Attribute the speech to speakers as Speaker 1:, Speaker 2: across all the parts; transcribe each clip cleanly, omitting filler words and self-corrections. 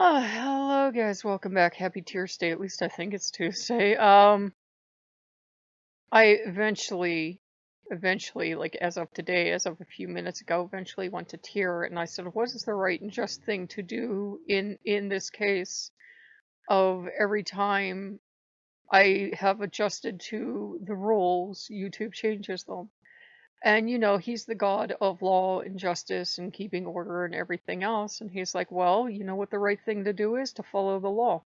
Speaker 1: Oh, hello guys, welcome back. Happy Tuesday. At least I think it's Tuesday. I eventually, like as of today, as of a few minutes ago, eventually went to Tyr and I said, what is the right and just thing to do in this case of every time I have adjusted to the rules, YouTube changes them. And he's the god of law and justice and keeping order and everything else. And he's like, well, you know what the right thing to do is? To follow the law.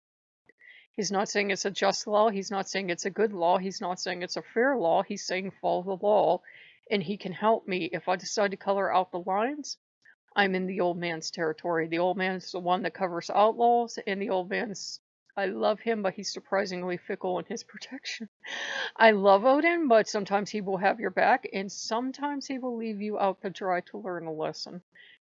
Speaker 1: He's not saying it's a just law. He's not saying it's a good law. He's not saying it's a fair law. He's saying follow the law. And he can help me. If I decide to color out the lines, I'm in the old man's territory. The old man's the one that covers outlaws, and the old man's. I love him, but he's surprisingly fickle in his protection. I love Odin, but sometimes he will have your back, and sometimes he will leave you out to dry to learn a lesson.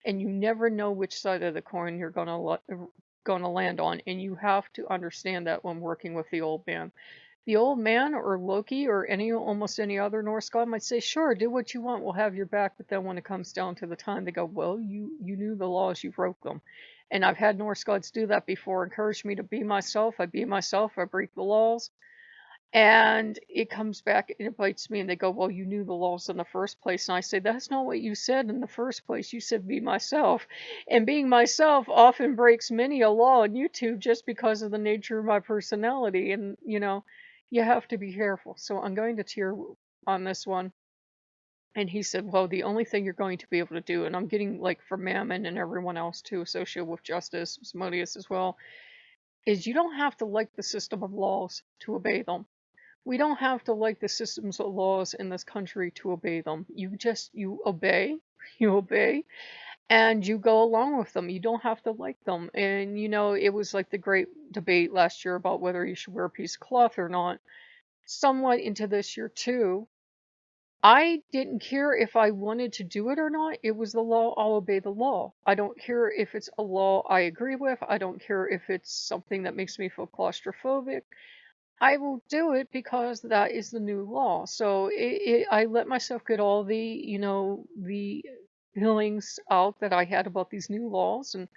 Speaker 1: And you never know which side of the coin you're gonna land on, and you have to understand that when working with the old man. The old man or Loki or almost any other Norse god might say, sure, do what you want, we'll have your back, but then when it comes down to the time, they go, well, you knew the laws, you broke them. And I've had Norse gods do that before, encourage me to be myself, I be myself, I break the laws. And it comes back and it bites me, and they go, well, you knew the laws in the first place. And I say, that's not what you said in the first place. You said be myself. And being myself often breaks many a law on YouTube just because of the nature of my personality. And, you have to be careful. So I'm going to Tyr on this one. And he said, well, the only thing you're going to be able to do, and I'm getting like from Mammon and everyone else too, associated with justice, Asmodeus as well, is you don't have to like the system of laws to obey them. We don't have to like the systems of laws in this country to obey them. You obey, you obey, and you go along with them. You don't have to like them. And it was like the great debate last year about whether you should wear a piece of cloth or not. Somewhat into this year too. I didn't care if I wanted to do it or not. It was the law. I'll obey the law. I don't care if it's a law I agree with. I don't care if it's something that makes me feel claustrophobic. I will do it because that is the new law. So I let myself get all the feelings out that I had about these new laws and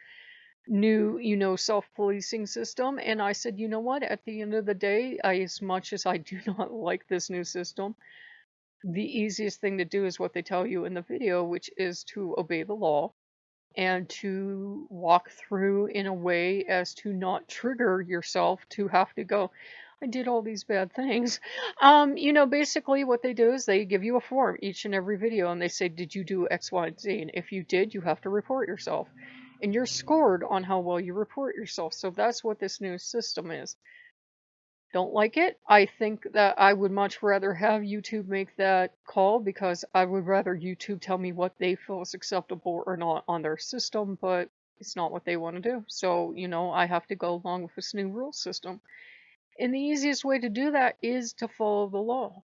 Speaker 1: new, self-policing system. And I said, you know what? At the end of the day, as much as I do not like this new system, the easiest thing to do is what they tell you in the video, which is to obey the law and to walk through in a way as to not trigger yourself to have to go, I did all these bad things. Basically what they do is they give you a form each and every video and they say, did you do X, Y, and Z? And if you did, you have to report yourself. And you're scored on how well you report yourself. So that's what this new system is. Don't like it. I think that I would much rather have YouTube make that call because I would rather YouTube tell me what they feel is acceptable or not on their system, but it's not what they want to do. So, I have to go along with this new rule system. And the easiest way to do that is to follow the law.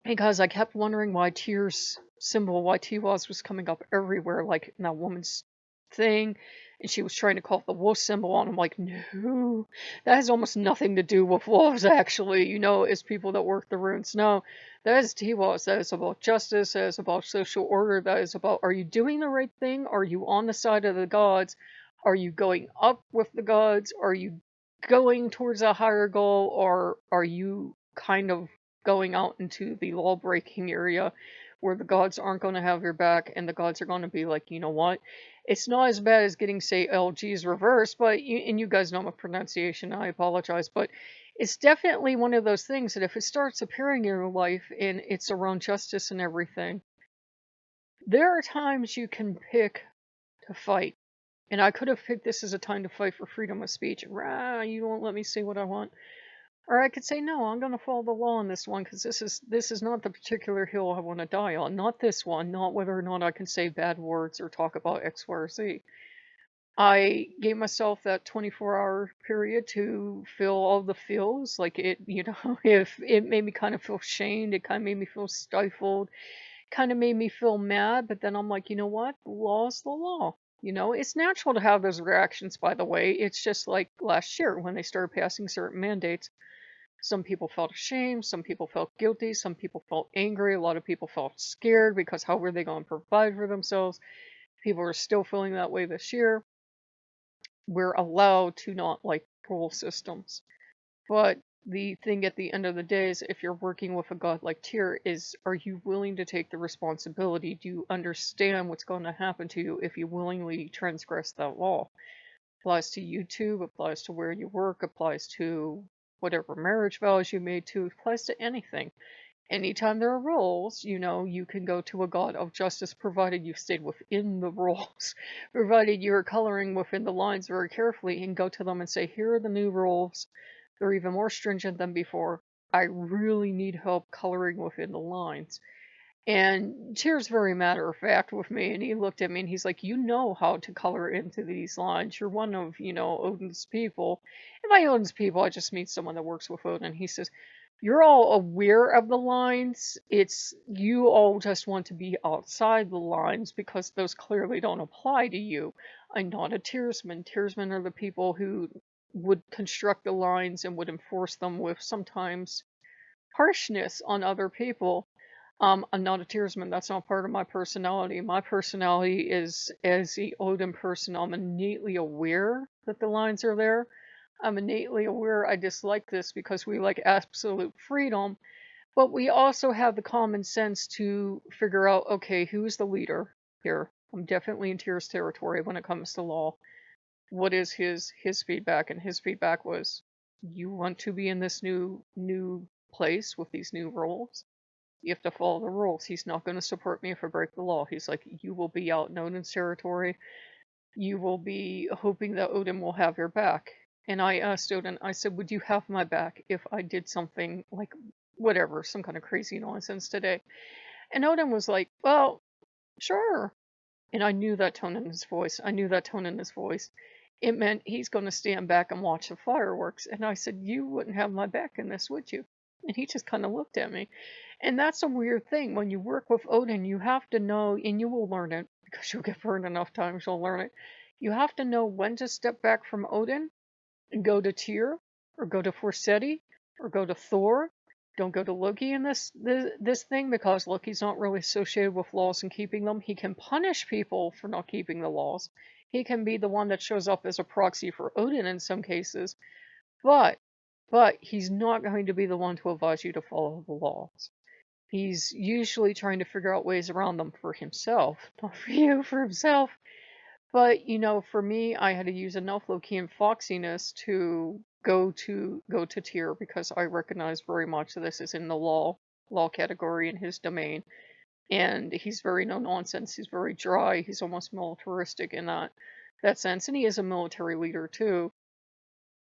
Speaker 1: Because I kept wondering why Tyr's symbol, why T-Laws was coming up everywhere, like in that woman's thing, and she was trying to call it the wolf symbol, and I'm like, no, that has almost nothing to do with wolves, actually, as people that work the runes. No, that is T-Laws, that is about justice, that is about social order, that is about, are you doing the right thing? Are you on the side of the gods? Are you going up with the gods? Are you going towards a higher goal, or are you kind of going out into the law breaking area where the gods aren't going to have your back and the gods are going to be like, you know what? It's not as bad as getting, say, LG's reverse, but you guys know my pronunciation, I apologize, but it's definitely one of those things that if it starts appearing in your life and it's around justice and everything, there are times you can pick to fight. And I could have picked this as a time to fight for freedom of speech. Rah, you won't let me say what I want. Or I could say, no, I'm going to follow the law on this one because this is not the particular hill I want to die on. Not this one. Not whether or not I can say bad words or talk about X, Y, or Z. I gave myself that 24-hour period to feel all the feels. Like it, if it made me kind of feel shamed, it kind of made me feel stifled, kind of made me feel mad. But then I'm like, you know what? The law's the law. It's natural to have those reactions, by the way. It's just like last year when they started passing certain mandates. Some people felt ashamed, some people felt guilty, some people felt angry, a lot of people felt scared because how were they going to provide for themselves? People are still feeling that way this year. We're allowed to not like rule systems. But the thing at the end of the day is if you're working with a god like Tyr is, are you willing to take the responsibility? Do you understand what's going to happen to you if you willingly transgress that law? Applies to YouTube, applies to where you work, applies to whatever marriage vows you made to, applies to anything. Anytime there are rules, you can go to a god of justice provided you stayed within the rules, provided you're coloring within the lines very carefully, and go to them and say, here are the new rules. They're even more stringent than before. I really need help coloring within the lines. And Tyr's very matter of fact with me, and he looked at me and he's like, you know how to color into these lines. You're one of, Odin's people. And by Odin's people, I just mean someone that works with Odin. He says, you're all aware of the lines. It's you all just want to be outside the lines because those clearly don't apply to you. I'm not a tearsman. Tearsmen are the people who would construct the lines and would enforce them with sometimes harshness on other people. I'm not a tearsman. That's not part of my personality. My personality is, as the Odin person, I'm innately aware that the lines are there. I'm innately aware I dislike this because we like absolute freedom, but we also have the common sense to figure out, okay, who's the leader here? I'm definitely in Tyr's territory when it comes to law. What is his feedback? And his feedback was, you want to be in this new place with these new rules? You have to follow the rules. He's not going to support me if I break the law. He's like, you will be out in Odin's territory. You will be hoping that Odin will have your back. And I asked Odin, I said, would you have my back if I did something like whatever, some kind of crazy nonsense today? And Odin was like, well, sure. And I knew that tone in his voice. I knew that tone in his voice. It meant he's going to stand back and watch the fireworks. And I said, you wouldn't have my back in this, would you? And he just kind of looked at me. And that's a weird thing. When you work with Odin, you have to know, and you will learn it, because you'll get burned enough times, you'll learn it. You have to know when to step back from Odin and go to Tyr, or go to Forseti, or go to Thor. Don't go to Loki in this thing, because Loki's not really associated with laws and keeping them. He can punish people for not keeping the laws. He can be the one that shows up as a proxy for Odin in some cases, but he's not going to be the one to advise you to follow the laws. He's usually trying to figure out ways around them for himself, not for you, for himself. But, for me, I had to use enough Lokean foxiness to go to Tyr, because I recognize very much this is in the law category in his domain. And he's very no nonsense. He's very dry. He's almost militaristic in that sense. And he is a military leader too.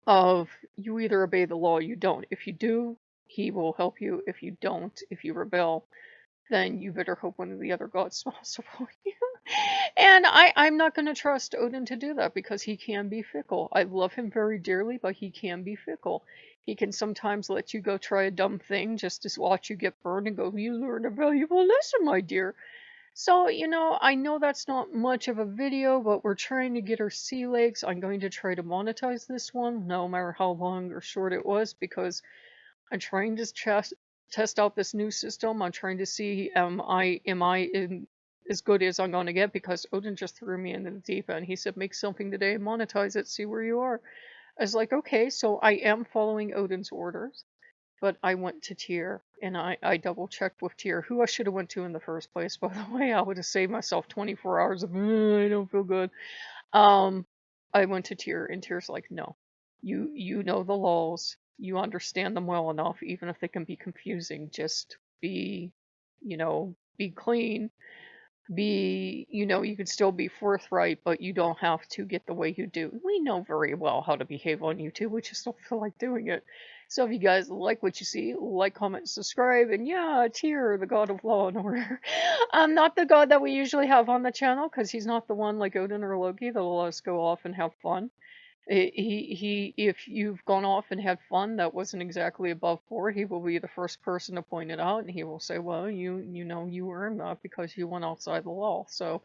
Speaker 1: Of, you either obey the law or you don't. If you do, he will help you. If you don't, if you rebel, then you better hope one of the other gods smiles upon you. And I'm not going to trust Odin to do that, because he can be fickle. I love him very dearly, but he can be fickle. He can sometimes let you go try a dumb thing just to watch you get burned and go, you learned a valuable lesson, my dear. So, I know that's not much of a video, but we're trying to get our sea legs. I'm going to try to monetize this one, no matter how long or short it was, because I'm trying to test out this new system. I'm trying to see, am I in as good as I'm going to get, because Odin just threw me into the deep end. He said, make something today, monetize it, see where you are. I was like, okay, so I am following Odin's orders. But I went to Tyr, and I double checked with Tyr, who I should have went to in the first place. By the way, I would have saved myself 24 hours of, I don't feel good. I went to Tyr, and Tyr's like, no, you know the laws, you understand them well enough, even if they can be confusing. Just be, be clean, you can still be forthright, but you don't have to get the way you do. We know very well how to behave on YouTube. We just don't feel like doing it. So if you guys like what you see, like, comment, subscribe, and yeah, Tyr, the god of law and order. Not the god that we usually have on the channel, because he's not the one like Odin or Loki that'll let us go off and have fun. If you've gone off and had fun that wasn't exactly above board, he will be the first person to point it out, and he will say, well, you earned that because you went outside the law. So,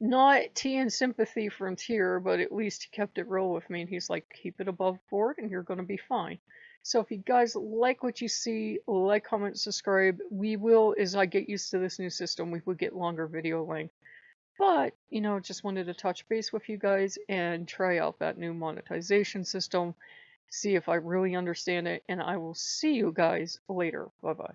Speaker 1: not tea and sympathy from Tyr, but at least he kept it real with me, and he's like, keep it above board and you're going to be fine. So if you guys like what you see, like, comment, subscribe. We will, as I get used to this new system, we will get longer video length. But, just wanted to touch base with you guys and try out that new monetization system, see if I really understand it, and I will see you guys later. Bye bye.